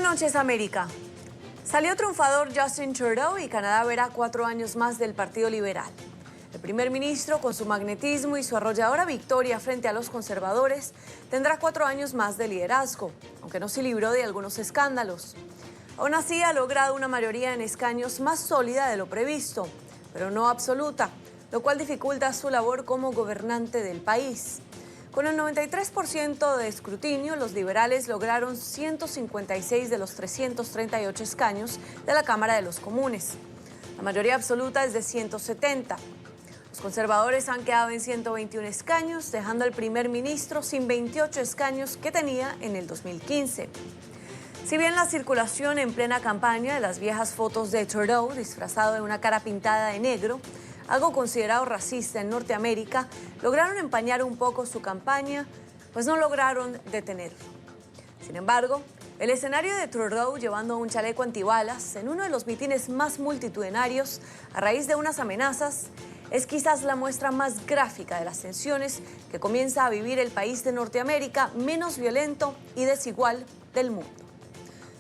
noches, América. Salió triunfador Justin Trudeau y Canadá verá 4 años más del Partido Liberal. El primer ministro, con su magnetismo y su arrolladora victoria frente a los conservadores, tendrá 4 años más de liderazgo, aunque no se libró de algunos escándalos. Aún así, ha logrado una mayoría en escaños más sólida de lo previsto, pero no absoluta, lo cual dificulta su labor como gobernante del país. Con el 93% de escrutinio, los liberales lograron 156 de los 338 escaños de la Cámara de los Comunes. La mayoría absoluta es de 170. Los conservadores han quedado en 121 escaños, dejando al primer ministro sin 28 escaños que tenía en el 2015. Si bien la circulación en plena campaña de las viejas fotos de Trudeau, disfrazado de una cara pintada de negro, algo considerado racista en Norteamérica, lograron empañar un poco su campaña, pues no lograron detenerlo. Sin embargo, el escenario de Trudeau llevando un chaleco antibalas en uno de los mítines más multitudinarios a raíz de unas amenazas es quizás la muestra más gráfica de las tensiones que comienza a vivir el país de Norteamérica menos violento y desigual del mundo.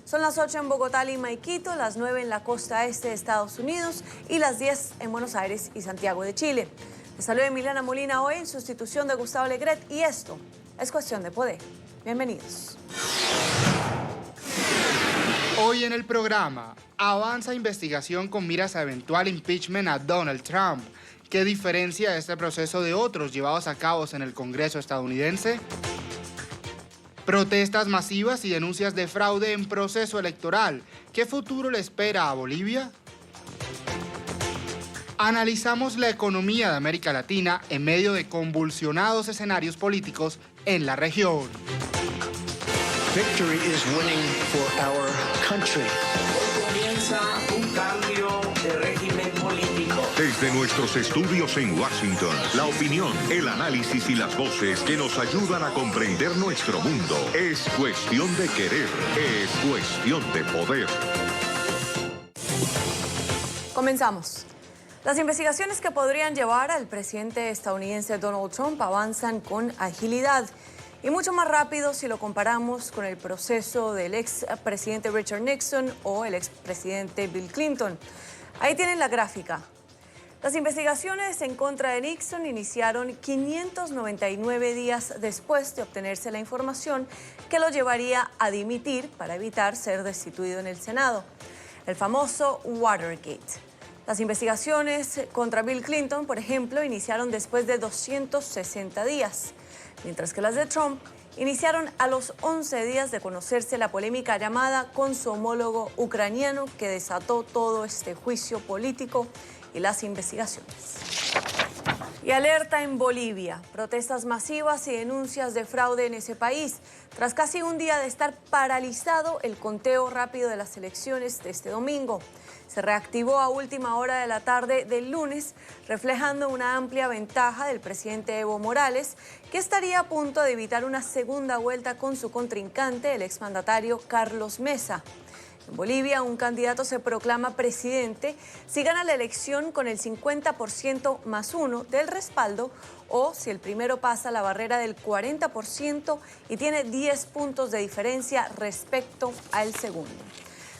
Son las 8 en Bogotá, Lima y Quito, las 9 en la costa este de Estados Unidos y las 10 en Buenos Aires y Santiago de Chile. Les saluda Emiliana Molina hoy en sustitución de Gustavo Legret y esto es Cuestión de Poder. Bienvenidos. Hoy en el programa, avanza investigación con miras a eventual impeachment a Donald Trump. ¿Qué diferencia este proceso de otros llevados a cabo en el Congreso estadounidense? Protestas masivas y denuncias de fraude en proceso electoral. ¿Qué futuro le espera a Bolivia? Analizamos la economía de América Latina en medio de convulsionados escenarios políticos en la región. Victory is winning for our country. Hoy comienza un cambio de régimen político. Desde nuestros estudios en Washington, la opinión, el análisis y las voces que nos ayudan a comprender nuestro mundo. Es cuestión de querer, es cuestión de poder. Comenzamos. Las investigaciones que podrían llevar al presidente estadounidense Donald Trump avanzan con agilidad y mucho más rápido si lo comparamos con el proceso del expresidente Richard Nixon o el expresidente Bill Clinton. Ahí tienen la gráfica. Las investigaciones en contra de Nixon iniciaron 599 días después de obtenerse la información que lo llevaría a dimitir para evitar ser destituido en el Senado. El famoso Watergate. Las investigaciones contra Bill Clinton, por ejemplo, iniciaron después de 260 días, mientras que las de Trump iniciaron a los 11 días de conocerse la polémica llamada con su homólogo ucraniano que desató todo este juicio político y las investigaciones. Y alerta en Bolivia, protestas masivas y denuncias de fraude en ese país. Tras casi un día de estar paralizado el conteo rápido de las elecciones de este domingo, se reactivó a última hora de la tarde del lunes, reflejando una amplia ventaja del presidente Evo Morales, que estaría a punto de evitar una segunda vuelta con su contrincante, el exmandatario Carlos Mesa. En Bolivia, un candidato se proclama presidente si gana la elección con el 50% más 1 del respaldo o si el primero pasa la barrera del 40% y tiene 10 puntos de diferencia respecto al segundo.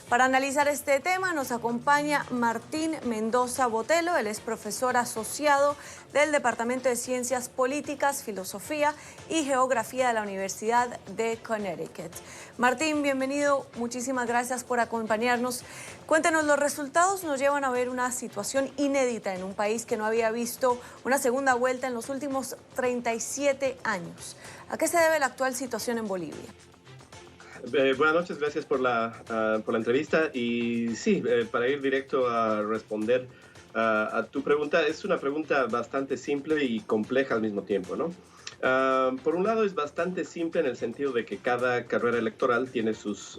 Para analizar este tema nos acompaña Martín Mendoza Botelo. Él es profesor asociado del Departamento de Ciencias Políticas, Filosofía y Geografía de la Universidad de Connecticut. Martín, bienvenido. Muchísimas gracias por acompañarnos. Cuéntenos, los resultados nos llevan a ver una situación inédita en un país que no había visto una segunda vuelta en los últimos 37 años. ¿A qué se debe la actual situación en Bolivia? Buenas noches, gracias por la entrevista. Y sí, para ir directo a responder a tu pregunta, es una pregunta bastante simple y compleja al mismo tiempo, ¿no? Por un lado es bastante simple en el sentido de que cada carrera electoral tiene sus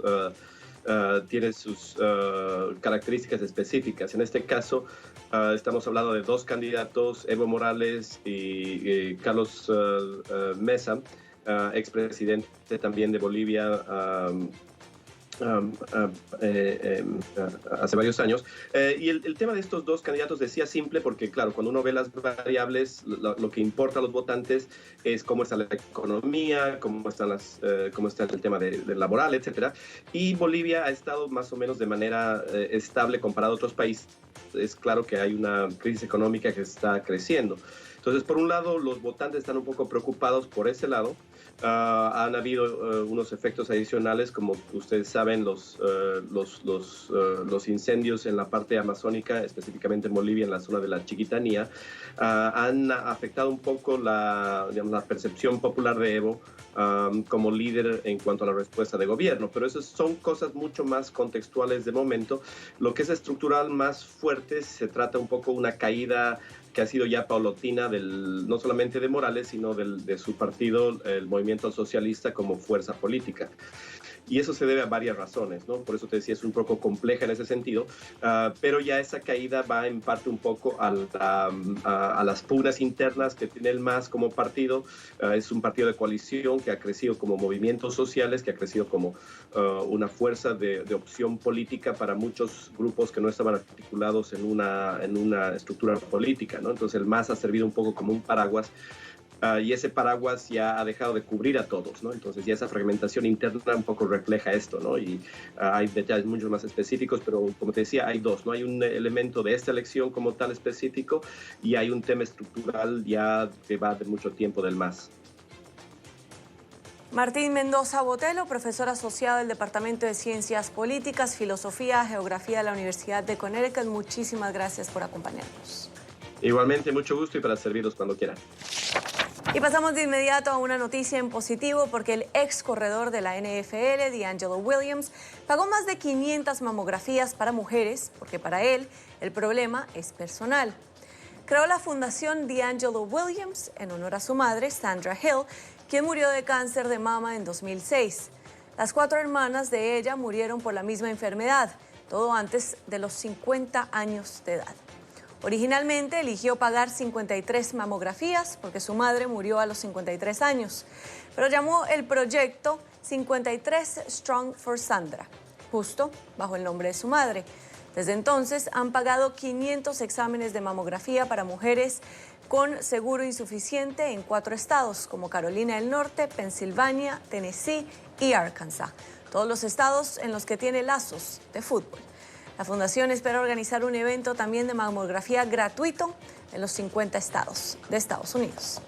características específicas. En este caso, estamos hablando de 2 candidatos, Evo Morales y Carlos Mesa, expresidente también de Bolivia, hace varios años. Y el tema de estos dos candidatos decía simple porque, claro, cuando uno ve las variables, lo que importa a los votantes es cómo está la economía, cómo está el tema del laboral, etcétera. Y Bolivia ha estado más o menos de manera estable comparado a otros países. Es claro que hay una crisis económica que está creciendo. Entonces, por un lado, los votantes están un poco preocupados por ese lado. Han habido unos efectos adicionales, como ustedes saben, los incendios en la parte amazónica, específicamente en Bolivia, en la zona de la Chiquitanía, han afectado un poco la percepción popular de Evo como líder en cuanto a la respuesta de gobierno. Pero esas son cosas mucho más contextuales de momento. Lo que es estructural más fuerte se trata un poco de una caída que ha sido ya paulatina no solamente de Morales, sino de su partido, el Movimiento Socialista, como fuerza política. Y eso se debe a varias razones, ¿no? Por eso te decía, es un poco compleja en ese sentido, pero ya esa caída va en parte un poco a las pugnas internas que tiene el MAS como partido. Es un partido de coalición que ha crecido como movimientos sociales, que ha crecido como una fuerza de opción política para muchos grupos que no estaban articulados en una estructura política, ¿no? Entonces el MAS ha servido un poco como un paraguas. Y ese paraguas ya ha dejado de cubrir a todos, ¿no? Entonces ya esa fragmentación interna un poco refleja esto, ¿no? Y hay detalles mucho más específicos, pero como te decía, hay dos, ¿no? Hay un elemento de esta elección como tal específico y hay un tema estructural ya que va de mucho tiempo del MAS. Martín Mendoza Botelo, profesor asociado del Departamento de Ciencias Políticas, Filosofía, Geografía de la Universidad de Connecticut. Muchísimas gracias por acompañarnos. Igualmente, mucho gusto y para servirlos cuando quieran. Y pasamos de inmediato a una noticia en positivo porque el ex corredor de la NFL, DeAngelo Williams, pagó más de 500 mamografías para mujeres porque para él el problema es personal. Creó la fundación DeAngelo Williams en honor a su madre, Sandra Hill, quien murió de cáncer de mama en 2006. Las 4 hermanas de ella murieron por la misma enfermedad, todo antes de los 50 años de edad. Originalmente eligió pagar 53 mamografías porque su madre murió a los 53 años, pero llamó el proyecto 53 Strong for Sandra, justo bajo el nombre de su madre. Desde entonces han pagado 500 exámenes de mamografía para mujeres con seguro insuficiente en 4 estados, como Carolina del Norte, Pensilvania, Tennessee y Arkansas, todos los estados en los que tiene lazos de fútbol. La fundación espera organizar un evento también de mamografía gratuito en los 50 estados de Estados Unidos.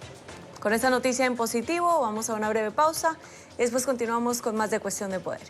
Con esta noticia en positivo, vamos a una breve pausa y después continuamos con más de Cuestión de Poder.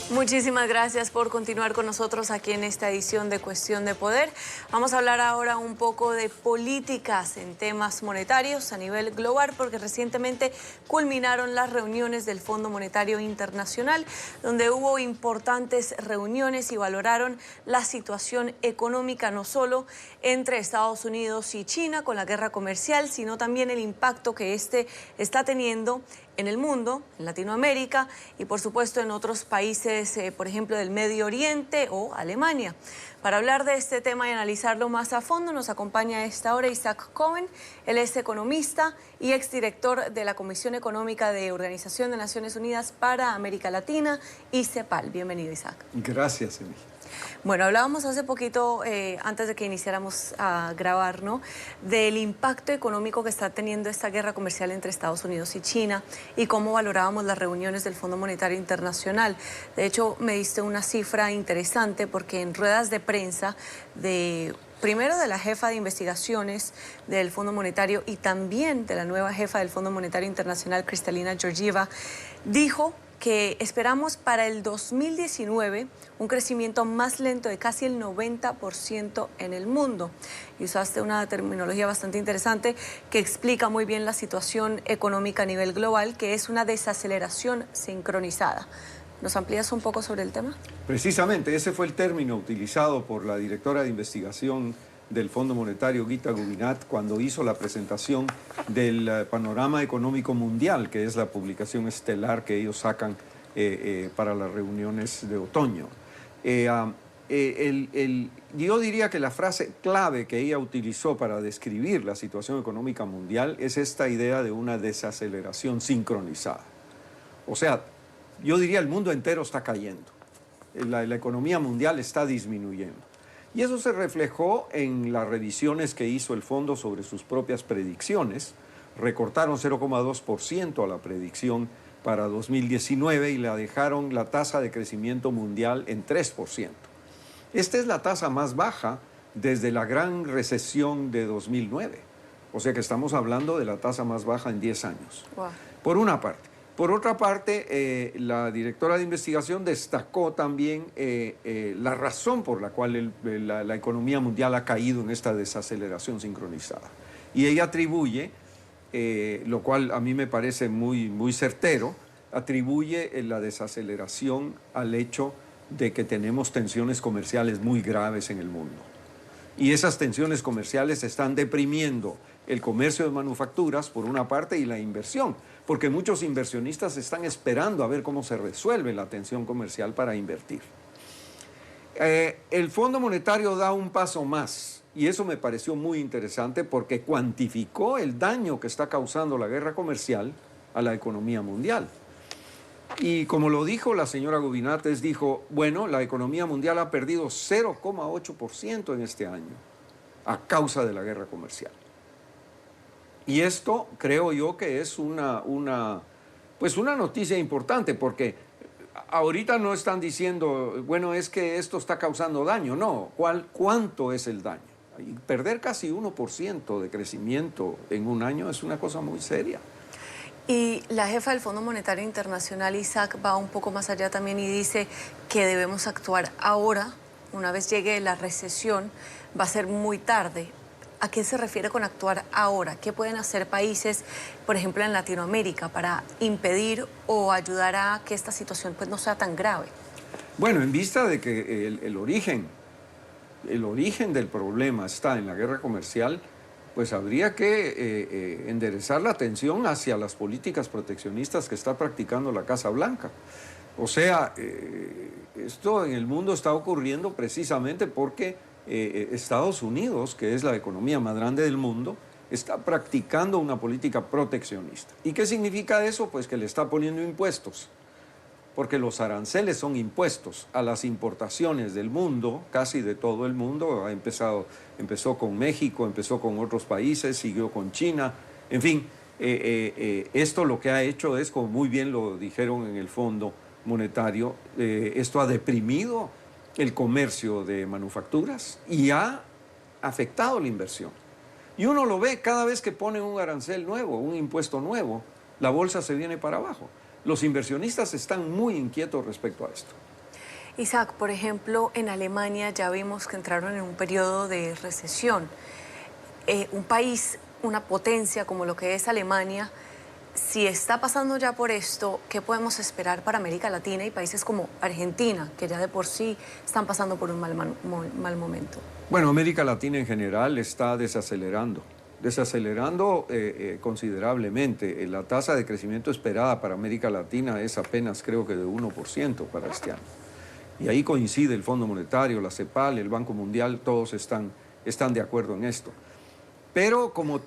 Muchísimas gracias por continuar con nosotros aquí en esta edición de Cuestión de Poder. Vamos a hablar ahora un poco de políticas en temas monetarios a nivel global, porque recientemente culminaron las reuniones del Fondo Monetario Internacional, donde hubo importantes reuniones y valoraron la situación económica no solo entre Estados Unidos y China con la guerra comercial, sino también el impacto que este está teniendo en el mundo, en Latinoamérica y por supuesto en otros países, por ejemplo del Medio Oriente o Alemania. Para hablar de este tema y analizarlo más a fondo nos acompaña a esta hora Isaac Cohen. Él es economista y exdirector de la Comisión Económica de Organización de Naciones Unidas para América Latina y CEPAL. Bienvenido, Isaac. Gracias, Emi. Bueno, hablábamos hace poquito, antes de que iniciáramos a grabar, ¿no?, del impacto económico que está teniendo esta guerra comercial entre Estados Unidos y China y cómo valorábamos las reuniones del Fondo Monetario Internacional. De hecho, me diste una cifra interesante porque en ruedas de prensa primero de la jefa de investigaciones del Fondo Monetario y también de la nueva jefa del Fondo Monetario Internacional, Kristalina Georgieva, dijo que esperamos para el 2019 un crecimiento más lento de casi el 90% en el mundo. Y usaste una terminología bastante interesante que explica muy bien la situación económica a nivel global, que es una desaceleración sincronizada. ¿Nos amplías un poco sobre el tema? Precisamente, ese fue el término utilizado por la directora de investigación del Fondo Monetario, Gita Gubinat, cuando hizo la presentación del Panorama Económico Mundial, que es la publicación estelar que ellos sacan para las reuniones de otoño. Yo diría que la frase clave que ella utilizó para describir la situación económica mundial es esta idea de una desaceleración sincronizada. O sea, yo diría el mundo entero está cayendo. La economía mundial está disminuyendo. Y eso se reflejó en las revisiones que hizo el fondo sobre sus propias predicciones. Recortaron 0,2% a la predicción para 2019 y la dejaron la tasa de crecimiento mundial en 3%. Esta es la tasa más baja desde la gran recesión de 2009. O sea que estamos hablando de la tasa más baja en 10 años. Wow. Por una parte. Por otra parte, la directora de investigación destacó también la razón por la cual la economía mundial ha caído en esta desaceleración sincronizada. Y ella atribuye, lo cual a mí me parece muy certero, atribuye la desaceleración al hecho de que tenemos tensiones comerciales muy graves en el mundo. Y esas tensiones comerciales están deprimiendo el comercio de manufacturas, por una parte, y la inversión, porque muchos inversionistas están esperando a ver cómo se resuelve la tensión comercial para invertir. El Fondo Monetario da un paso más, y eso me pareció muy interesante porque cuantificó el daño que está causando la guerra comercial a la economía mundial. Y como lo dijo la señora Gubinates, dijo, bueno, la economía mundial ha perdido 0,8% en este año a causa de la guerra comercial. Y esto creo yo que es una noticia importante, porque ahorita no están diciendo, bueno, es que esto está causando daño. No, ¿cuánto es el daño? Y perder casi 1% de crecimiento en un año es una cosa muy seria. Y la jefa del Fondo Monetario Internacional, Isaac, va un poco más allá también y dice que debemos actuar ahora, una vez llegue la recesión, va a ser muy tarde. ¿A qué se refiere con actuar ahora? ¿Qué pueden hacer países, por ejemplo, en Latinoamérica, para impedir o ayudar a que esta situación pues, no sea tan grave? Bueno, en vista de que el origen del problema está en la guerra comercial, pues habría que enderezar la atención hacia las políticas proteccionistas que está practicando la Casa Blanca. O sea, esto en el mundo está ocurriendo precisamente porque Estados Unidos, que es la economía más grande del mundo, está practicando una política proteccionista. ¿Y qué significa eso? Pues que le está poniendo impuestos, porque los aranceles son impuestos a las importaciones del mundo, casi de todo el mundo. Empezó con México, empezó con otros países, siguió con China, en fin. Esto lo que ha hecho es, como muy bien lo dijeron en el Fondo Monetario, esto ha deprimido el comercio de manufacturas y ha afectado la inversión. Y uno lo ve cada vez que ponen un arancel nuevo, un impuesto nuevo, la bolsa se viene para abajo. Los inversionistas están muy inquietos respecto a esto. Isaac, por ejemplo, en Alemania ya vimos que entraron en un periodo de recesión. Un país, una potencia como lo que es Alemania, si está pasando ya por esto, ¿qué podemos esperar para América Latina y países como Argentina, que ya de por sí están pasando por un mal momento? Bueno, América Latina en general está desacelerando considerablemente. La tasa de crecimiento esperada para América Latina es apenas, creo que de 1% para este año. Y ahí coincide el Fondo Monetario, la CEPAL, el Banco Mundial, todos están de acuerdo en esto. Pero como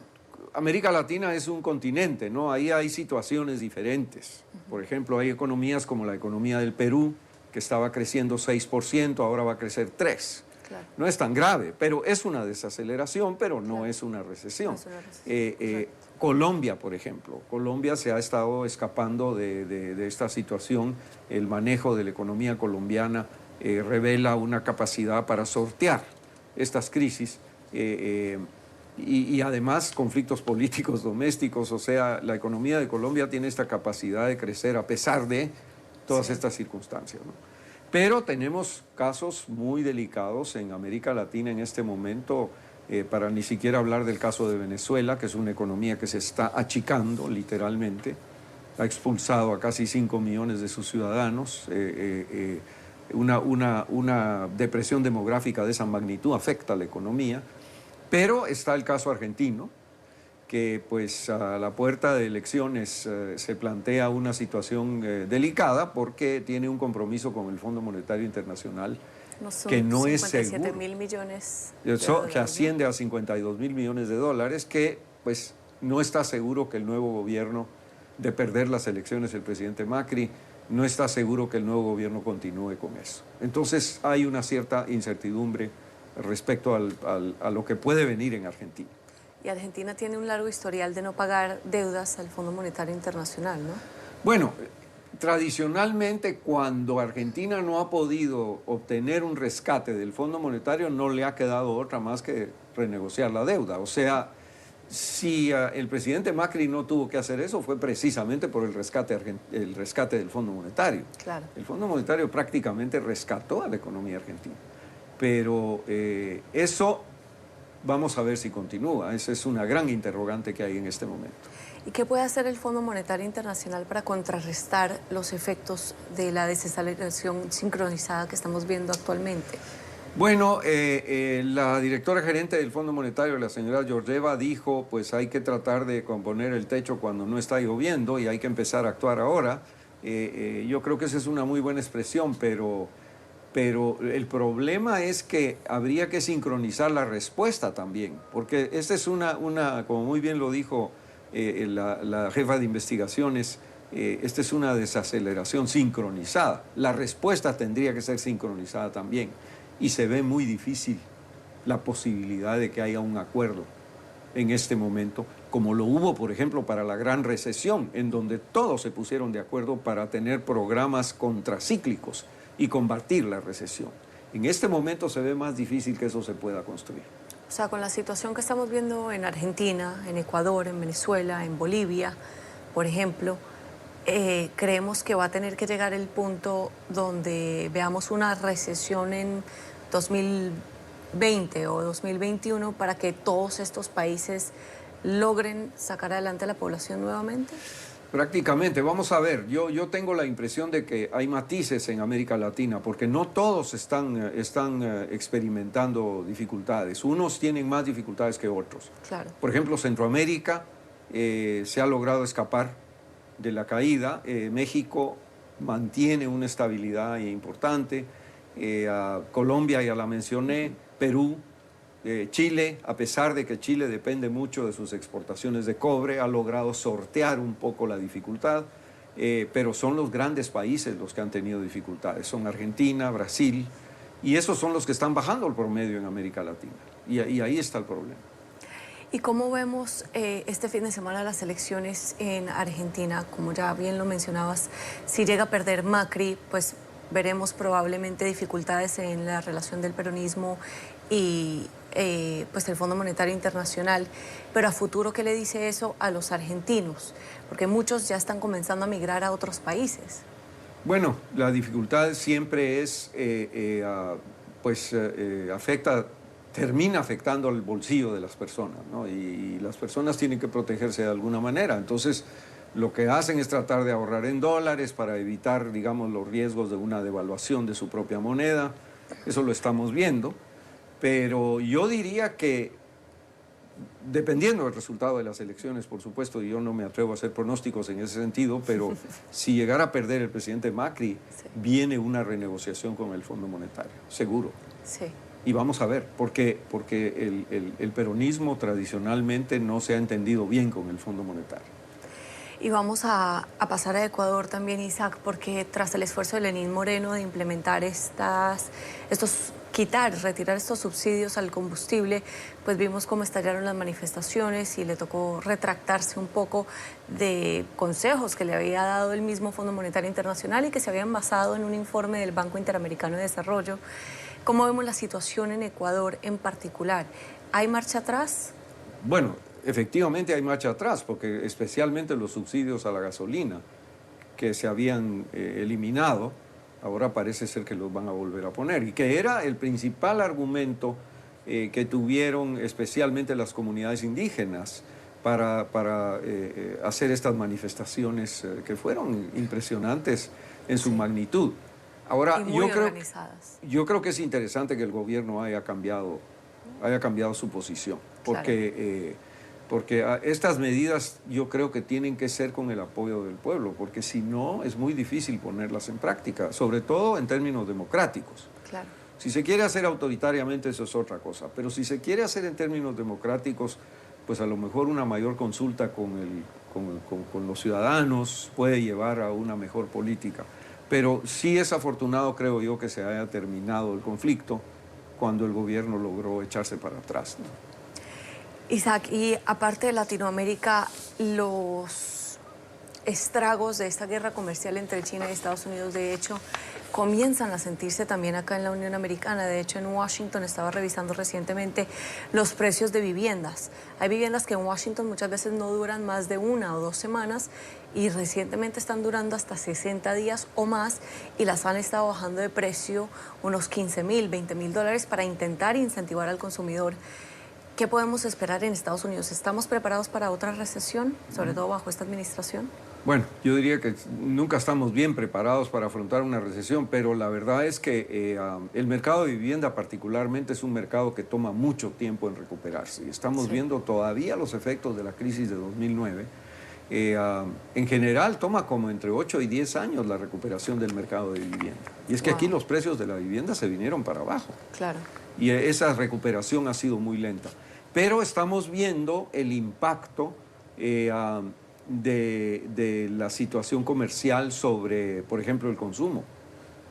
América Latina es un continente, ¿no? Ahí hay situaciones diferentes. Por ejemplo, hay economías como la economía del Perú, que estaba creciendo 6%, ahora va a crecer 3%. Claro. No es tan grave, pero es una desaceleración, pero no es una recesión. No es una recesión. Colombia, por ejemplo. Colombia se ha estado escapando de esta situación. El manejo de la economía colombiana revela una capacidad para sortear estas crisis. Y además conflictos políticos domésticos, o sea, la economía de Colombia tiene esta capacidad de crecer a pesar de todas estas circunstancias, ¿no? Pero tenemos casos muy delicados en América Latina en este momento, para ni siquiera hablar del caso de Venezuela, que es una economía que se está achicando literalmente, ha expulsado a casi 5 millones de sus ciudadanos. Una depresión demográfica de esa magnitud afecta a la economía. Pero está el caso argentino, que pues a la puerta de elecciones se plantea una situación delicada porque tiene un compromiso con el Fondo Monetario Internacional que no es seguro. 57.000 millones de dólares, que asciende a 52.000 millones de dólares, que pues no está seguro que el nuevo gobierno, de perder las elecciones el presidente Macri, no está seguro que el nuevo gobierno continúe con eso. Entonces hay una cierta incertidumbre respecto a lo que puede venir en Argentina. Y Argentina tiene un largo historial de no pagar deudas al Fondo Monetario Internacional, ¿no? Bueno, tradicionalmente cuando Argentina no ha podido obtener un rescate del Fondo Monetario no le ha quedado otra más que renegociar la deuda. O sea, si el presidente Macri no tuvo que hacer eso fue precisamente por el rescate del Fondo Monetario. Claro. El Fondo Monetario prácticamente rescató a la economía argentina. Pero eso vamos a ver si continúa. Esa es una gran interrogante que hay en este momento. ¿Y qué puede hacer el Fondo Monetario Internacional para contrarrestar los efectos de la desaceleración sincronizada que estamos viendo actualmente? Bueno, la directora gerente del Fondo Monetario, la señora Georgieva, dijo, pues hay que tratar de componer el techo cuando no está lloviendo y hay que empezar a actuar ahora. Yo creo que esa es una muy buena expresión, pero el problema es que habría que sincronizar la respuesta también, porque esta es como muy bien lo dijo la jefa de investigaciones, esta es una desaceleración sincronizada. La respuesta tendría que ser sincronizada también. Y se ve muy difícil la posibilidad de que haya un acuerdo en este momento, como lo hubo, por ejemplo, para la gran recesión, en donde todos se pusieron de acuerdo para tener programas contracíclicos y combatir la recesión. En este momento se ve más difícil que eso se pueda construir. O sea, con la situación que estamos viendo en Argentina, en Ecuador, en Venezuela, en Bolivia, por ejemplo, creemos que va a tener que llegar el punto donde veamos una recesión en 2020 o 2021 para que todos estos países logren sacar adelante a la población nuevamente. Prácticamente, vamos a ver, yo tengo la impresión de que hay matices en América Latina, porque no todos están experimentando dificultades. Unos tienen más dificultades que otros. Claro. Por ejemplo, Centroamérica se ha logrado escapar de la caída. México mantiene una estabilidad importante. A Colombia ya la mencioné, Perú, Chile, a pesar de que Chile depende mucho de sus exportaciones de cobre, ha logrado sortear un poco la dificultad, pero son los grandes países los que han tenido dificultades, son Argentina, Brasil, y esos son los que están bajando el promedio en América Latina, y ahí está el problema. ¿Y cómo vemos este fin de semana las elecciones en Argentina? Como ya bien lo mencionabas, si llega a perder Macri, pues veremos probablemente dificultades en la relación del peronismo y pues el Fondo Monetario Internacional. Pero a futuro, ¿qué le dice eso a los argentinos? Porque muchos ya están comenzando a migrar a otros países. Bueno, la dificultad siempre es, termina afectando al bolsillo de las personas, ¿no? Y las personas tienen que protegerse de alguna manera. Entonces, lo que hacen es tratar de ahorrar en dólares para evitar, digamos, los riesgos de una devaluación de su propia moneda. Eso lo estamos viendo. Pero yo diría que, dependiendo del resultado de las elecciones, por supuesto, y yo no me atrevo a hacer pronósticos en ese sentido, pero si llegara a perder el presidente Macri, viene una renegociación con el Fondo Monetario, seguro. Sí. Y vamos a ver, porque el peronismo tradicionalmente no se ha entendido bien con el Fondo Monetario. Y vamos a pasar a Ecuador también, Isaac, porque tras el esfuerzo de Lenín Moreno de implementar retirar estos subsidios al combustible, pues vimos cómo estallaron las manifestaciones y le tocó retractarse un poco de consejos que le había dado el mismo Fondo Monetario Internacional y que se habían basado en un informe del Banco Interamericano de Desarrollo. ¿Cómo vemos la situación en Ecuador en particular? ¿Hay marcha atrás? Bueno, efectivamente hay marcha atrás, porque especialmente los subsidios a la gasolina que se habían eliminado, ahora parece ser que los van a volver a poner, y que era el principal argumento que tuvieron especialmente las comunidades indígenas para hacer estas manifestaciones que fueron impresionantes en su magnitud. Ahora, yo creo que es interesante que el gobierno haya cambiado su posición, porque, porque estas medidas yo creo que tienen que ser con el apoyo del pueblo, porque si no es muy difícil ponerlas en práctica, sobre todo en términos democráticos. Claro. Si se quiere hacer autoritariamente, eso es otra cosa, pero si se quiere hacer en términos democráticos, pues a lo mejor una mayor consulta con los ciudadanos puede llevar a una mejor política. Pero sí es afortunado, creo yo, que se haya terminado el conflicto cuando el gobierno logró echarse para atrás, ¿no? Isaac, y aparte de Latinoamérica, los estragos de esta guerra comercial entre China y Estados Unidos, de hecho, comienzan a sentirse también acá en la Unión Americana. De hecho, en Washington estaba revisando recientemente los precios de viviendas. Hay viviendas que en Washington muchas veces no duran más de 1 o 2 semanas y recientemente están durando hasta 60 días o más y las han estado bajando de precio unos 15,000, 20,000 dólares para intentar incentivar al consumidor. ¿Qué podemos esperar en Estados Unidos? ¿Estamos preparados para otra recesión, sobre todo bajo esta administración? Bueno, yo diría que nunca estamos bien preparados para afrontar una recesión, pero la verdad es que el mercado de vivienda particularmente es un mercado que toma mucho tiempo en recuperarse. Y estamos viendo todavía los efectos de la crisis de 2009. En general toma como entre 8 y 10 años la recuperación del mercado de vivienda. Y es que aquí los precios de la vivienda se vinieron para abajo. Claro. Y esa recuperación ha sido muy lenta. Pero estamos viendo el impacto de la situación comercial sobre, por ejemplo, el consumo.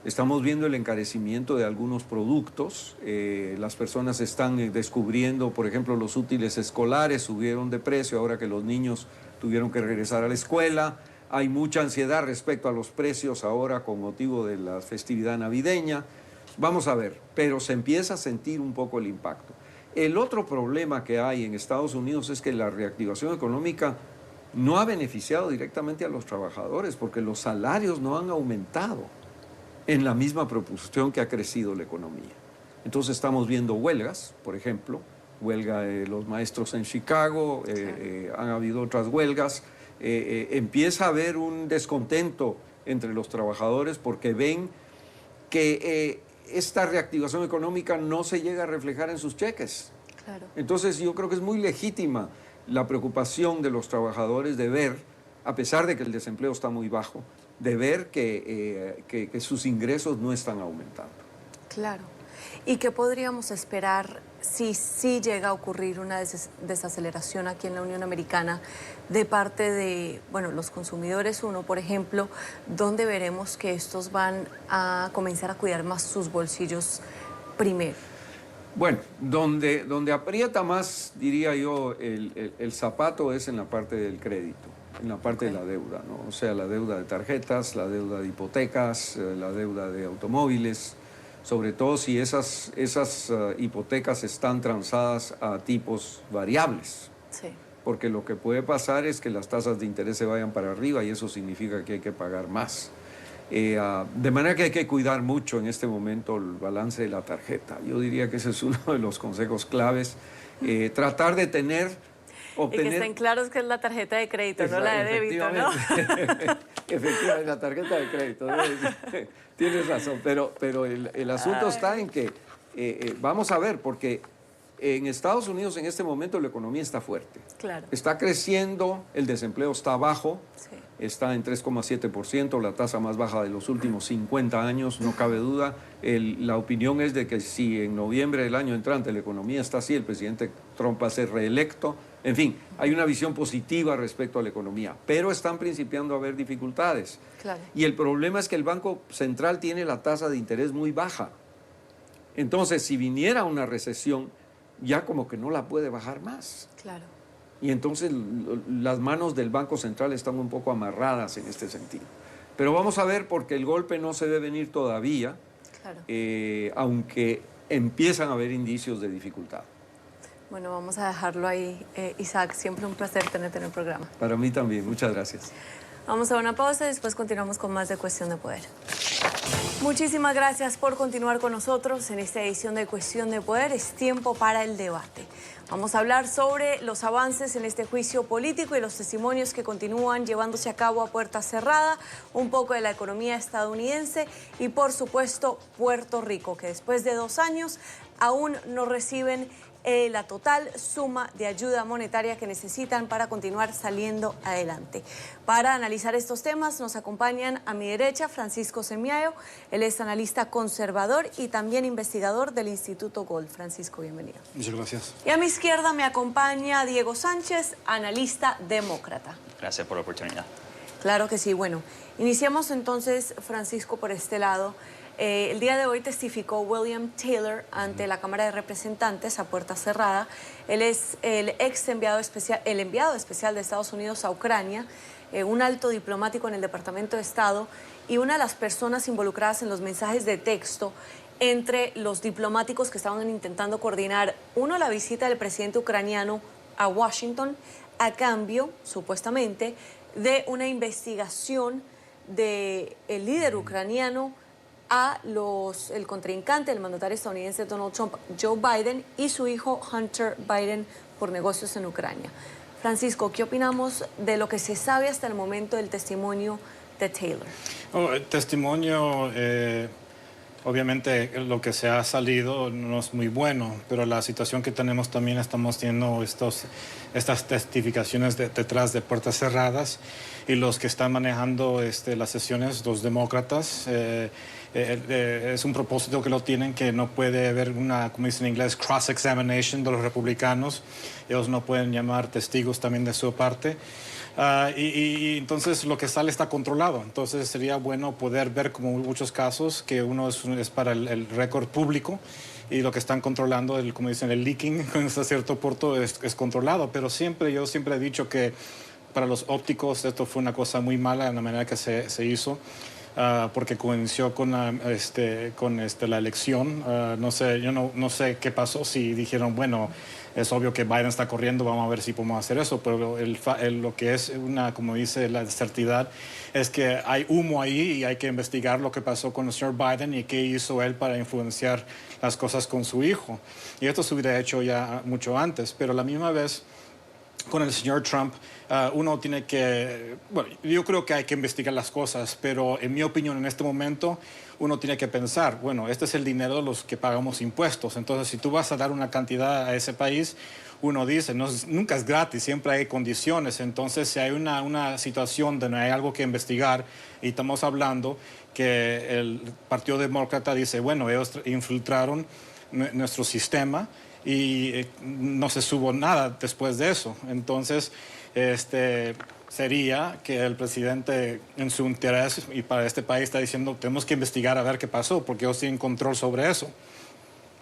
Estamos viendo el encarecimiento de algunos productos. Las personas están descubriendo, por ejemplo, los útiles escolares subieron de precio ahora que los niños tuvieron que regresar a la escuela. Hay mucha ansiedad respecto a los precios ahora con motivo de la festividad navideña. Vamos a ver, pero se empieza a sentir un poco el impacto. El otro problema que hay en Estados Unidos es que la reactivación económica no ha beneficiado directamente a los trabajadores porque los salarios no han aumentado en la misma proporción que ha crecido la economía. Entonces estamos viendo huelgas, por ejemplo, huelga de los maestros en Chicago, han habido otras huelgas, empieza a haber un descontento entre los trabajadores porque ven que esta reactivación económica no se llega a reflejar en sus cheques. Claro. Entonces yo creo que es muy legítima la preocupación de los trabajadores de ver, a pesar de que el desempleo está muy bajo, de ver que sus ingresos no están aumentando. Claro. ¿Y qué podríamos esperar si sí llega a ocurrir una desaceleración aquí en la Unión Americana de parte de, bueno, los consumidores? Uno, por ejemplo, ¿dónde veremos que estos van a comenzar a cuidar más sus bolsillos primero? Bueno, donde aprieta más, diría yo, el zapato es en la parte del crédito, en la parte de la deuda, ¿no? O sea, la deuda de tarjetas, la deuda de hipotecas, la deuda de automóviles, sobre todo si esas hipotecas están transadas a tipos variables. Sí. Porque lo que puede pasar es que las tasas de interés se vayan para arriba y eso significa que hay que pagar más. De manera que hay que cuidar mucho en este momento el balance de la tarjeta. Yo diría que ese es uno de los consejos claves. Tratar de obtener... Y que estén claros que es la tarjeta de crédito, no la de débito, ¿no? Efectivamente, la tarjeta de crédito. Tienes razón, pero el asunto está en que, vamos a ver, porque en Estados Unidos en este momento la economía está fuerte. Claro. Está creciendo, el desempleo está bajo, Sí. está en 3,7%, la tasa más baja de los últimos 50 años, no cabe duda. La opinión es de que si en noviembre del año entrante la economía está así, el presidente Trump va a ser reelecto. En fin, hay una visión positiva respecto a la economía, pero están principiando a haber dificultades. Claro. Y el problema es que el Banco Central tiene la tasa de interés muy baja. Entonces, si viniera una recesión, ya como que no la puede bajar más. Claro. Y entonces las manos del Banco Central están un poco amarradas en este sentido. Pero vamos a ver, porque el golpe no se ve venir todavía, Claro. Aunque empiezan a haber indicios de dificultad. Bueno, vamos a dejarlo ahí. Isaac, siempre un placer tenerte en el programa. Para mí también, muchas gracias. Vamos a una pausa y después continuamos con más de Cuestión de Poder. Muchísimas gracias por continuar con nosotros en esta edición de Cuestión de Poder. Es tiempo para el debate. Vamos a hablar sobre los avances en este juicio político y los testimonios que continúan llevándose a cabo a puerta cerrada, un poco de la economía estadounidense y, por supuesto, Puerto Rico, que después de 2 años aún no reciben la total suma de ayuda monetaria que necesitan para continuar saliendo adelante. Para analizar estos temas nos acompañan a mi derecha Francisco Semiayo. Él es analista conservador y también investigador del Instituto Gold. Francisco, bienvenido. Muchas gracias. Y a mi izquierda me acompaña Diego Sánchez, analista demócrata. Gracias por la oportunidad. Claro que sí. Bueno, iniciamos entonces, Francisco, por este lado. El día de hoy testificó William Taylor ante la Cámara de Representantes a puerta cerrada. Él es el enviado especial de Estados Unidos a Ucrania, un alto diplomático en el Departamento de Estado y una de las personas involucradas en los mensajes de texto entre los diplomáticos que estaban intentando coordinar, uno, la visita del presidente ucraniano a Washington a cambio, supuestamente, de una investigación del líder ucraniano a el contrincante, el mandatario estadounidense Donald Trump, Joe Biden, y su hijo Hunter Biden por negocios en Ucrania. Francisco, ¿qué opinamos de lo que se sabe hasta el momento del testimonio de Taylor? El testimonio, obviamente lo que se ha salido no es muy bueno, pero la situación que tenemos también, estamos teniendo estas testificaciones detrás de puertas cerradas, y los que están manejando las sesiones, los demócratas, es un propósito que lo tienen, que no puede haber una, como dicen en inglés, cross-examination de los republicanos. Ellos no pueden llamar testigos también de su parte. Y entonces lo que sale está controlado. Entonces sería bueno poder ver, como en muchos casos, que uno es para el récord público, y lo que están controlando, como dicen, el leaking, hasta cierto punto es controlado. Pero yo siempre he dicho que para los ópticos esto fue una cosa muy mala en la manera que se hizo. Porque coincidió con la elección. Yo no sé qué pasó, si dijeron, bueno, es obvio que Biden está corriendo, vamos a ver si podemos hacer eso, pero lo que es como dice la certidumbre, es que hay humo ahí y hay que investigar lo que pasó con el señor Biden y qué hizo él para influenciar las cosas con su hijo. Y esto se hubiera hecho ya mucho antes, pero a la misma vez, con el señor Trump, uno tiene que, bueno, yo creo que hay que investigar las cosas, pero en mi opinión en este momento uno tiene que pensar, bueno, este es el dinero de los que pagamos impuestos, entonces si tú vas a dar una cantidad a ese país, uno dice, nunca es gratis, siempre hay condiciones. Entonces si hay una situación donde hay algo que investigar, y estamos hablando que el Partido Demócrata dice, bueno, ellos infiltraron nuestro sistema, y no se supo nada después de eso. Entonces, sería que el presidente, en su interés y para este país, está diciendo, tenemos que investigar a ver qué pasó, porque ellos tienen control sobre eso.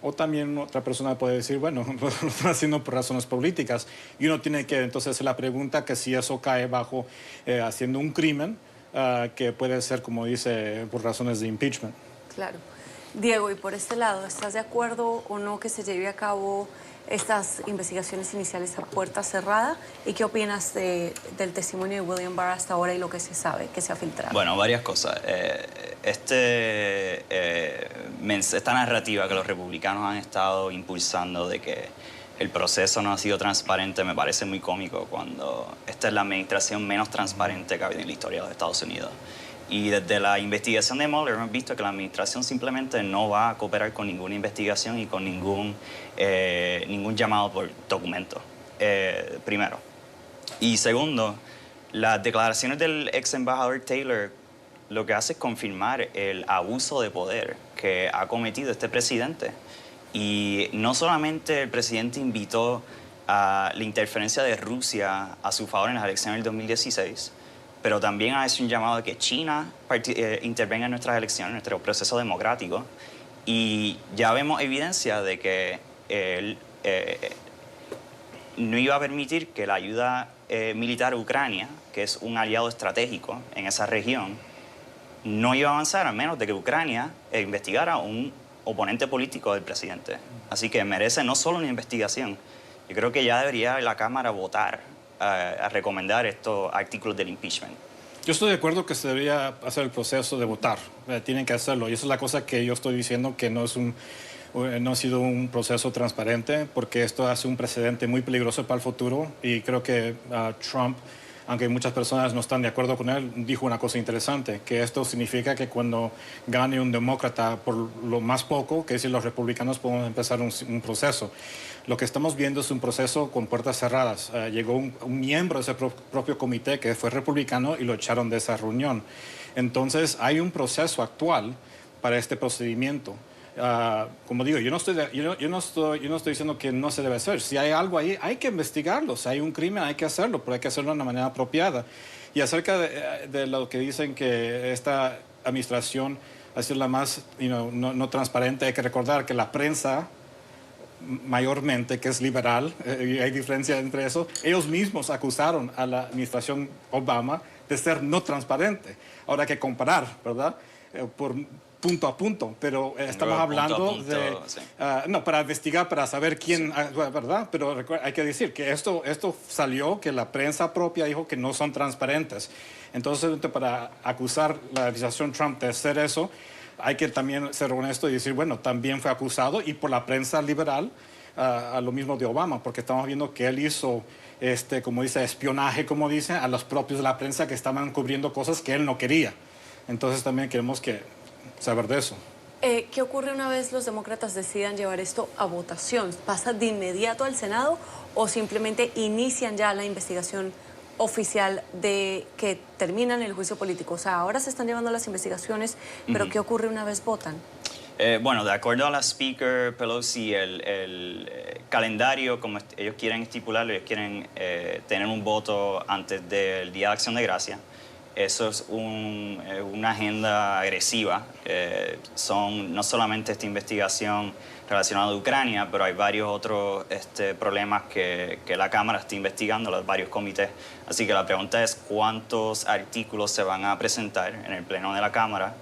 O también otra persona puede decir, bueno, lo están haciendo por razones políticas. Y uno tiene que entonces hacer la pregunta que si eso cae bajo haciendo un crimen, que puede ser, como dice, por razones de impeachment. Claro. Diego, y por este lado, ¿estás de acuerdo o no que se lleve a cabo estas investigaciones iniciales a puerta cerrada? ¿Y qué opinas del testimonio de William Barr hasta ahora y lo que se sabe, que se ha filtrado? Bueno, varias cosas. Esta narrativa que los republicanos han estado impulsando de que el proceso no ha sido transparente me parece muy cómico, cuando esta es la administración menos transparente que ha habido en la historia de los Estados Unidos. Y desde la investigación de Mueller hemos visto que la administración simplemente no va a cooperar con ninguna investigación y con ningún llamado por documento, primero. Y segundo, las declaraciones del ex embajador Taylor lo que hace es confirmar el abuso de poder que ha cometido este presidente. Y no solamente el presidente invitó a la interferencia de Rusia a su favor en las elecciones del 2016, pero también hace un llamado a que China intervenga en nuestras elecciones, en nuestro proceso democrático. Y ya vemos evidencia de que él no iba a permitir que la ayuda militar a Ucrania, que es un aliado estratégico en esa región, no iba a avanzar a menos de que Ucrania investigara a un oponente político del presidente. Así que merece no solo una investigación, yo creo que ya debería la Cámara votar a recomendar estos artículos del impeachment. Yo estoy de acuerdo que se debería hacer el proceso de votar. Tienen que hacerlo. Y esa es la cosa que yo estoy diciendo, que no ha sido un proceso transparente, porque esto hace un precedente muy peligroso para el futuro. Y creo que Trump, aunque muchas personas no están de acuerdo con él, dijo una cosa interesante, que esto significa que cuando gane un demócrata por lo más poco, que es decir, los republicanos, podemos empezar un proceso. Lo que estamos viendo es un proceso con puertas cerradas. Llegó un miembro de ese propio comité que fue republicano y lo echaron de esa reunión. Entonces, hay un proceso actual para este procedimiento. Como digo, yo no estoy diciendo que no se debe hacer. Si hay algo ahí, hay que investigarlo. Si hay un crimen, hay que hacerlo, pero hay que hacerlo de una manera apropiada. Y acerca de lo que dicen que esta administración ha sido la más no transparente, hay que recordar que la prensa mayormente, que es liberal, y hay diferencia entre eso, ellos mismos acusaron a la administración Obama de ser no transparente. Ahora hay que comparar, ¿verdad? Por punto a punto, pero estamos hablando de... Sí. No, para investigar, para saber quién, ¿verdad? Pero hay que decir que esto salió, que la prensa propia dijo que no son transparentes. Entonces, para acusar la administración Trump de hacer eso, hay que también ser honesto y decir, bueno, también fue acusado, y por la prensa liberal, a lo mismo de Obama, porque estamos viendo que él hizo, como dice, espionaje, como dice, a los propios de la prensa que estaban cubriendo cosas que él no quería. Entonces también queremos saber de eso. ¿Qué ocurre una vez los demócratas decidan llevar esto a votación? ¿Pasa de inmediato al Senado o simplemente inician ya la investigación oficial de que terminan el juicio político? O sea, ahora se están llevando las investigaciones, pero ¿qué ocurre una vez votan? Bueno, de acuerdo a la Speaker Pelosi, el calendario, como ellos quieren estipularlo, ellos quieren tener un voto antes del Día de Acción de Gracia. Eso es una agenda agresiva. No solamente esta investigación relacionada a Ucrania, pero hay varios otros problemas que la Cámara está investigando, los varios comités. Así que la pregunta es cuántos artículos se van a presentar en el Pleno de la Cámara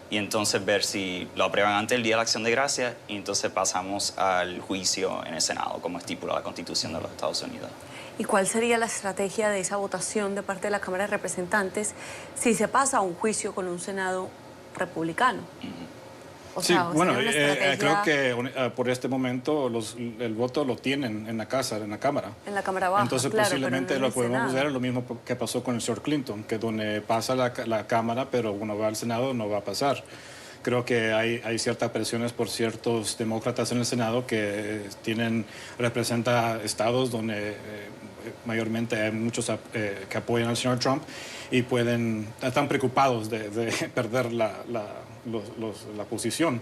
y entonces ver si lo aprueban antes del Día de la Acción de Gracias y entonces pasamos al juicio en el Senado, como estipula la Constitución de los Estados Unidos. ¿Y cuál sería la estrategia de esa votación de parte de la Cámara de Representantes si se pasa a un juicio con un Senado republicano? O Sí, sea, bueno, ¿sería una estrategia creo que por este momento el voto lo tienen en la Cámara. en la Cámara baja? Entonces claro, posiblemente pero no en lo el podemos Senado. ver lo mismo que pasó con el señor Clinton, que donde pasa la Cámara, pero cuando va al Senado no va a pasar. Creo que hay ciertas presiones por ciertos demócratas en el Senado que representa estados donde mayormente hay muchos que apoyan al señor Trump y están preocupados de perder la posición.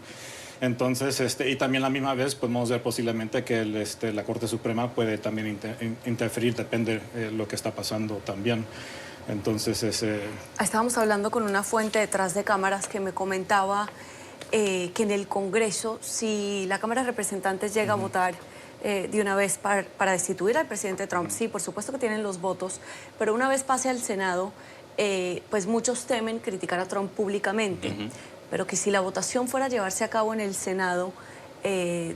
Entonces, y también a la misma vez podemos ver posiblemente que la Corte Suprema puede también interferir, depende de lo que está pasando también. Entonces, Estábamos hablando con una fuente detrás de cámaras que me comentaba que en el Congreso, si la Cámara de Representantes llega a votar de una vez para destituir al presidente Trump, sí, por supuesto que tienen los votos, pero una vez pase al Senado, pues muchos temen criticar a Trump públicamente, pero que si la votación fuera a llevarse a cabo en el Senado,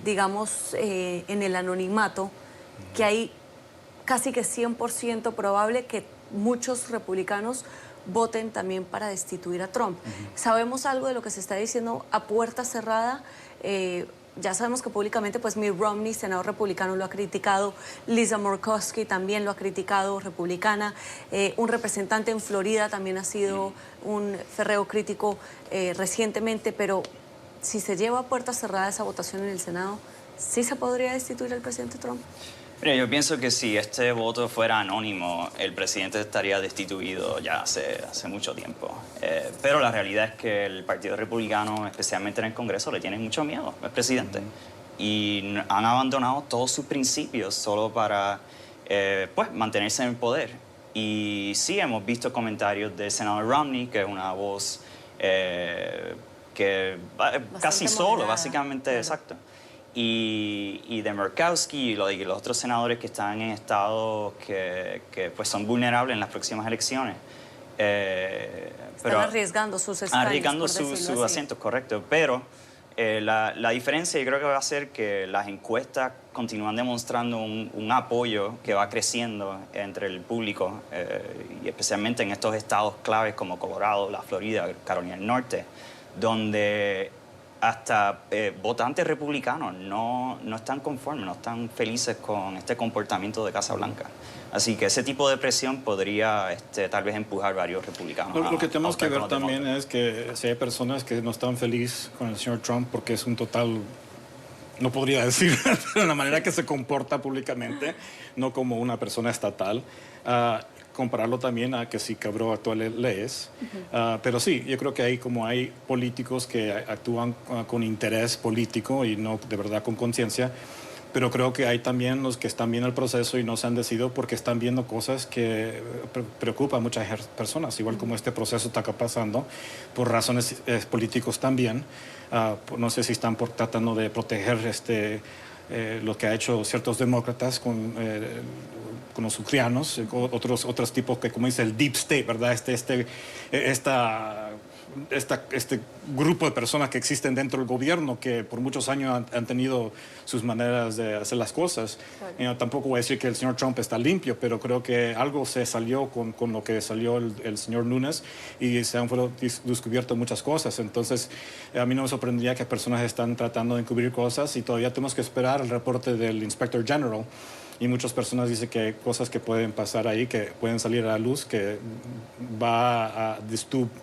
digamos, en el anonimato, que hay casi que 100% probable que muchos republicanos voten también para destituir a Trump. ¿Sabemos algo de lo que se está diciendo a puerta cerrada? Ya sabemos que públicamente, pues Mitt Romney, senador republicano, lo ha criticado. Lisa Murkowski también lo ha criticado, republicana. Un representante en Florida también ha sido un férreo crítico recientemente, pero si se lleva a puerta cerrada esa votación en el Senado, ¿sí se podría destituir al presidente Trump? Mira, yo pienso que si este voto fuera anónimo, el presidente estaría destituido ya hace mucho tiempo. Pero la realidad es que el Partido Republicano, especialmente en el Congreso, le tiene mucho miedo al presidente. Y han abandonado todos sus principios solo para pues, mantenerse en el poder. Y sí hemos visto comentarios del senador Romney, que es una voz que casi solo, moderada, básicamente, claro. exacto. Y de Murkowski y los otros senadores que están en estados que pues son vulnerables en las próximas elecciones. Están arriesgando sus escaños, arriesgando por decirlo sus así. asientos, correcto. Pero la diferencia yo creo que va a ser que las encuestas continúan demostrando un apoyo que va creciendo entre el público, y especialmente en estos estados claves como Colorado, la Florida, Carolina del Norte, donde hasta votantes republicanos no están conformes, no están felices con este comportamiento de Casa Blanca. Así que ese tipo de presión podría tal vez empujar varios republicanos. Lo que tenemos que ver los también demócratas. es que si hay personas que no están felices con el señor Trump porque es un total, no podría decir, de la manera que se comporta públicamente, no como una persona estatal. compararlo también a que sí quebró actuales leyes. Pero sí, yo creo que hay políticos que actúan con interés político y no de verdad con conciencia. Pero creo que hay también los que están viendo el proceso y no se han decidido porque están viendo cosas que preocupan a muchas personas, igual como este proceso está pasando, por razones políticos también. No sé si están tratando de proteger lo que ha hecho ciertos demócratas con los ucranianos, otros tipos que, como dice el Deep State, ¿verdad? Este grupo de personas que existen dentro del gobierno que por muchos años han tenido sus maneras de hacer las cosas. Claro. Tampoco voy a decir que el señor Trump está limpio, pero creo que algo se salió con lo que salió el señor Nunes y se han descubierto muchas cosas. Entonces, a mí no me sorprendería que personas están tratando de encubrir cosas y todavía tenemos que esperar el reporte del Inspector General. Y muchas personas dicen que hay cosas que pueden pasar ahí, que pueden salir a la luz, que va a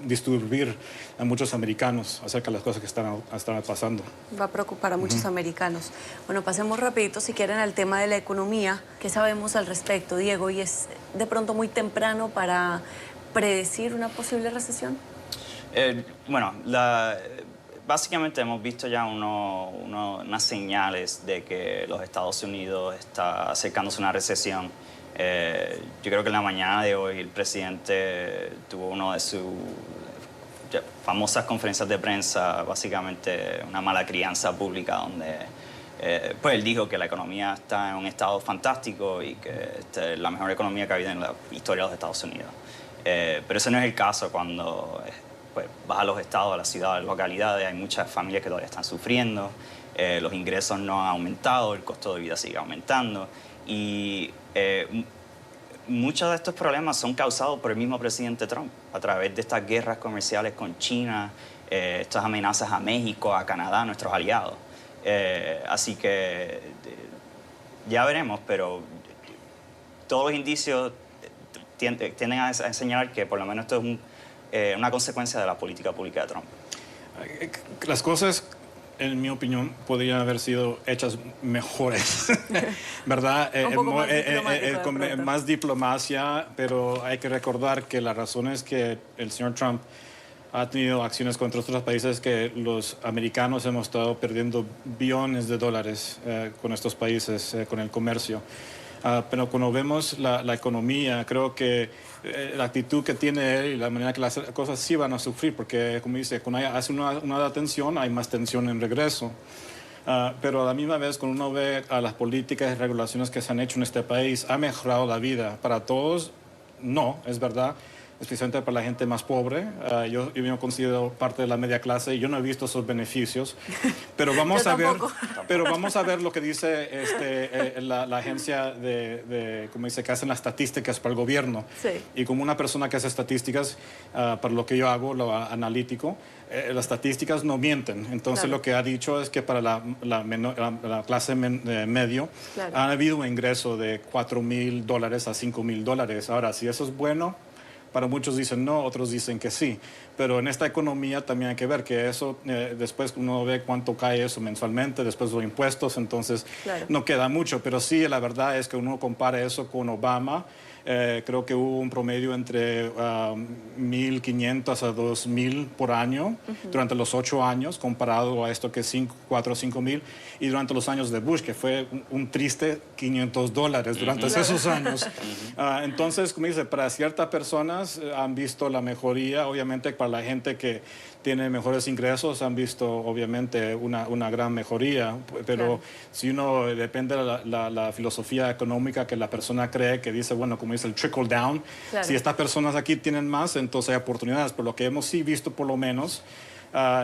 disturbir a muchos americanos acerca de las cosas que están pasando. Va a preocupar a muchos americanos. Bueno, pasemos rapidito, si quieren, al tema de la economía. ¿Qué sabemos al respecto, Diego? ¿Y es de pronto muy temprano para predecir una posible recesión? Básicamente hemos visto ya unas señales de que los Estados Unidos está acercándose a una recesión. Yo creo que en la mañana de hoy el presidente tuvo una de sus famosas conferencias de prensa, básicamente una mala crianza pública, donde pues él dijo que la economía está en un estado fantástico y que es la mejor economía que ha habido en la historia de los Estados Unidos. Pero ese no es el caso cuando pues vas a los estados, a las ciudades, localidades, hay muchas familias que todavía están sufriendo, los ingresos no han aumentado, el costo de vida sigue aumentando y muchos de estos problemas son causados por el mismo presidente Trump a través de estas guerras comerciales con China, estas amenazas a México, a Canadá, nuestros aliados. Así que ya veremos, pero todos los indicios tienden a señalar que por lo menos esto es una consecuencia de la política pública de Trump. Las cosas, en mi opinión, podrían haber sido hechas mejores, ¿verdad? Con más diplomacia, pero hay que recordar que la razón es que el señor Trump ha tenido acciones contra otros países que los americanos hemos estado perdiendo billones de dólares con estos países, con el comercio. Pero cuando vemos la economía, creo que la actitud que tiene él y la manera que las cosas sí van a sufrir, porque, como dice, cuando hace una tensión, hay más tensión en regreso. Pero a la misma vez, cuando uno ve a las políticas y regulaciones que se han hecho en este país, ha mejorado la vida. Para todos, no, es verdad, especialmente para la gente más pobre. Yo me considero parte de la media clase y yo no he visto esos beneficios. Pero vamos a ver lo que dice la agencia como dice, que hacen las estadísticas para el gobierno. Sí. Y como una persona que hace estadísticas, para lo que yo hago, lo analítico, las estadísticas no mienten. Entonces, claro, lo que ha dicho es que para la clase medio ha habido un ingreso de $4,000 a $5,000. Ahora, si eso es bueno, para muchos dicen no, otros dicen que sí. Pero en esta economía también hay que ver que eso, después uno ve cuánto cae eso mensualmente, después los impuestos, entonces claro, no queda mucho. Pero sí, la verdad es que uno compara eso con Obama. Creo que hubo un promedio entre 1.500 a 2.000 por año durante los 8 años, comparado a esto que es 4 o 5.000. Y durante los años de Bush, que fue un triste $500 durante esos años. Entonces, como dice, para ciertas personas han visto la mejoría. Obviamente, para la gente que tiene mejores ingresos han visto, obviamente, una gran mejoría. Pero claro, si uno depende de la filosofía económica que la persona cree, que dice, bueno, como dice el trickle down, claro, si estas personas aquí tienen más, entonces hay oportunidades. Pero lo que hemos sí visto, por lo menos,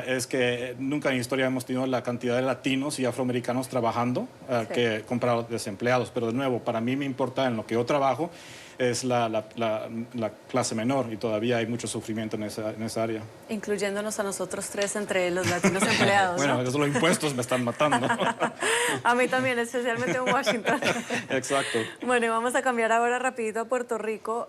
es que nunca en la historia hemos tenido la cantidad de latinos y afroamericanos trabajando sí, que comparado desempleados. Pero de nuevo, para mí me importa en lo que yo trabajo es la clase menor y todavía hay mucho sufrimiento en esa área. Incluyéndonos a nosotros tres entre los latinos empleados. Bueno, ¿no? Los impuestos me están matando. A mí también, especialmente en Washington. Exacto. Bueno, y vamos a cambiar ahora rapidito a Puerto Rico,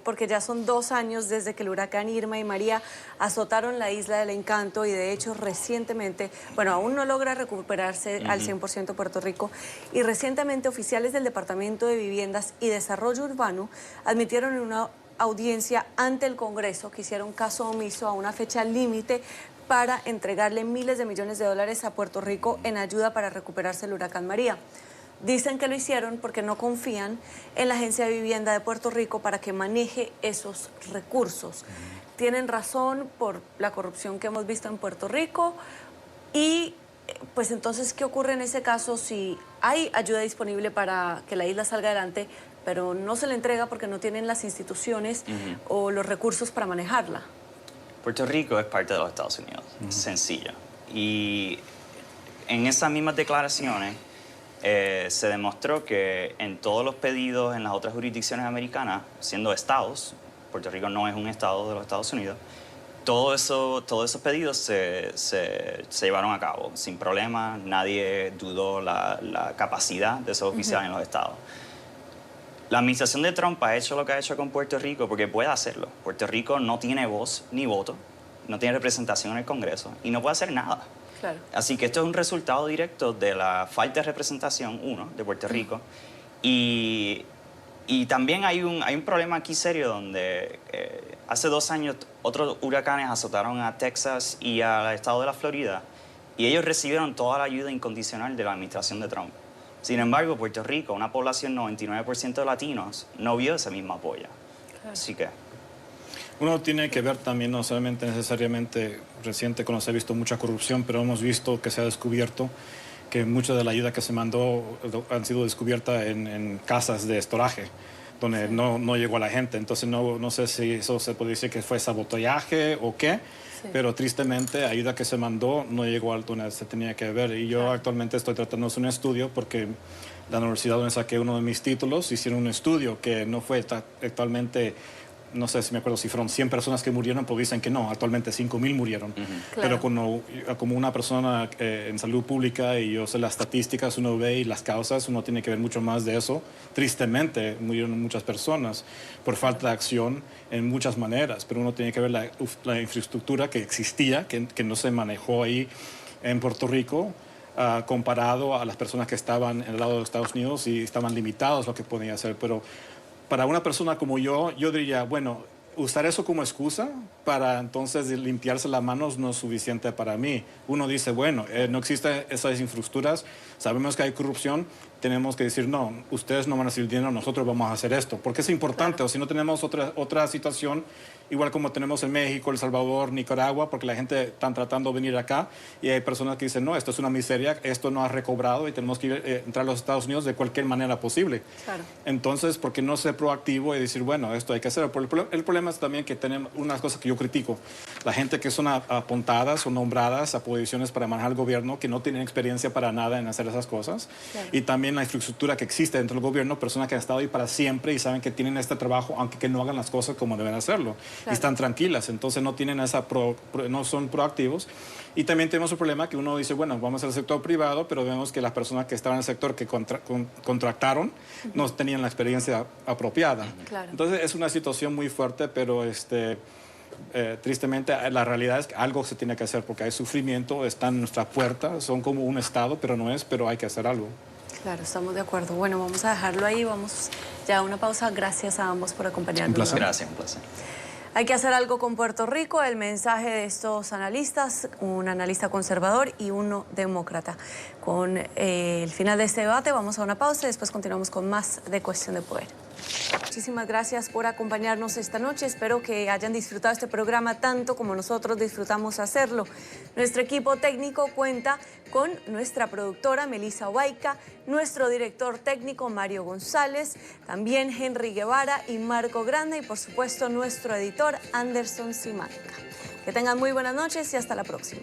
porque ya son 2 años desde que el huracán Irma y María azotaron la isla del Encanto y de hecho recientemente, bueno, aún no logra recuperarse al 100% Puerto Rico y recientemente oficiales del Departamento de Viviendas y Desarrollo Urbano gobierno admitieron en una audiencia ante el Congreso que hicieron caso omiso a una fecha límite para entregarle miles de millones de dólares a Puerto Rico en ayuda para recuperarse del huracán María. Dicen que lo hicieron porque no confían en la Agencia de Vivienda de Puerto Rico para que maneje esos recursos. Tienen razón por la corrupción que hemos visto en Puerto Rico y pues entonces, ¿qué ocurre en ese caso si hay ayuda disponible para que la isla salga adelante, pero no se le entrega porque no tienen las instituciones o los recursos para manejarla? Puerto Rico es parte de los Estados Unidos, sencillo. Y en esas mismas declaraciones se demostró que en todos los pedidos en las otras jurisdicciones americanas, siendo estados, Puerto Rico no es un estado de los Estados Unidos, todos esos pedidos se llevaron a cabo sin problema. Nadie dudó la capacidad de esos oficiales en los estados. La administración de Trump ha hecho lo que ha hecho con Puerto Rico porque puede hacerlo. Puerto Rico no tiene voz ni voto, no tiene representación en el Congreso y no puede hacer nada. Claro. Así que esto es un resultado directo de la falta de representación, de Puerto Rico. Y también hay un problema aquí serio donde hace 2 años otros huracanes azotaron a Texas y al estado de la Florida y ellos recibieron toda la ayuda incondicional de la administración de Trump. Sin embargo, Puerto Rico, una población 99% de latinos, no vio ese mismo apoyo. Claro. Así que... Uno tiene que ver también, no solamente necesariamente reciente, cuando se ha visto mucha corrupción, pero hemos visto que se ha descubierto que mucha de la ayuda que se mandó han sido descubiertas en casas de estoraje, donde no llegó a la gente. Entonces no sé si eso se puede decir que fue sabotaje o qué, pero tristemente ayuda que se mandó no llegó al donde se tenía que ver. Y yo actualmente estoy tratando de hacer un estudio porque la universidad donde saqué uno de mis títulos hicieron un estudio que no fue actualmente... No sé si me acuerdo si fueron 100 personas que murieron, pero dicen que no, actualmente 5,000 murieron. Pero como una persona en salud pública y yo sé las estadísticas, uno ve y las causas, uno tiene que ver mucho más de eso. Tristemente murieron muchas personas por falta de acción en muchas maneras, pero uno tiene que ver la infraestructura que existía, que no se manejó ahí en Puerto Rico. Comparado a las personas que estaban en el lado de los Estados Unidos y estaban limitados lo que podían hacer, pero para una persona como yo diría, bueno, usar eso como excusa para entonces limpiarse las manos no es suficiente para mí. Uno dice, bueno, no existen esas infraestructuras, sabemos que hay corrupción, tenemos que decir, no, ustedes no van a recibir dinero, nosotros vamos a hacer esto, porque es importante, claro. O si no tenemos otra situación, igual como tenemos en México, El Salvador, Nicaragua, porque la gente está tratando de venir acá y hay personas que dicen, no, esto es una miseria, esto no ha recobrado y tenemos que entrar a los Estados Unidos de cualquier manera posible. Claro. Entonces, ¿por qué no ser proactivo y decir, bueno, esto hay que hacer? El problema es también que tenemos unas cosas que yo critico. La gente que son apuntadas o nombradas a posiciones para manejar el gobierno, que no tienen experiencia para nada en hacer esas cosas. Claro. Y también la infraestructura que existe dentro del gobierno, personas que han estado ahí para siempre y saben que tienen este trabajo, aunque que no hagan las cosas como deben hacerlo. Claro. Y están tranquilas, entonces no tienen no son proactivos. Y también tenemos el problema que uno dice, bueno, vamos al sector privado, pero vemos que las personas que estaban en el sector que contrataron no tenían la experiencia apropiada. Claro. Entonces es una situación muy fuerte, pero tristemente la realidad es que algo se tiene que hacer porque hay sufrimiento, está en nuestra puerta, son como un estado, pero hay que hacer algo. Claro, estamos de acuerdo. Bueno, vamos a dejarlo ahí, vamos ya a una pausa. Gracias a ambos por acompañarnos. Un placer. Gracias, un placer. Hay que hacer algo con Puerto Rico, el mensaje de estos analistas, un analista conservador y uno demócrata. Con el final de este debate vamos a una pausa y después continuamos con más de Cuestión de Poder. Muchísimas gracias por acompañarnos esta noche. Espero que hayan disfrutado este programa tanto como nosotros disfrutamos hacerlo. Nuestro equipo técnico cuenta con nuestra productora Melissa Huayca, nuestro director técnico Mario González, también Henry Guevara y Marco Grande y por supuesto nuestro editor Anderson Simaca. Que tengan muy buenas noches y hasta la próxima.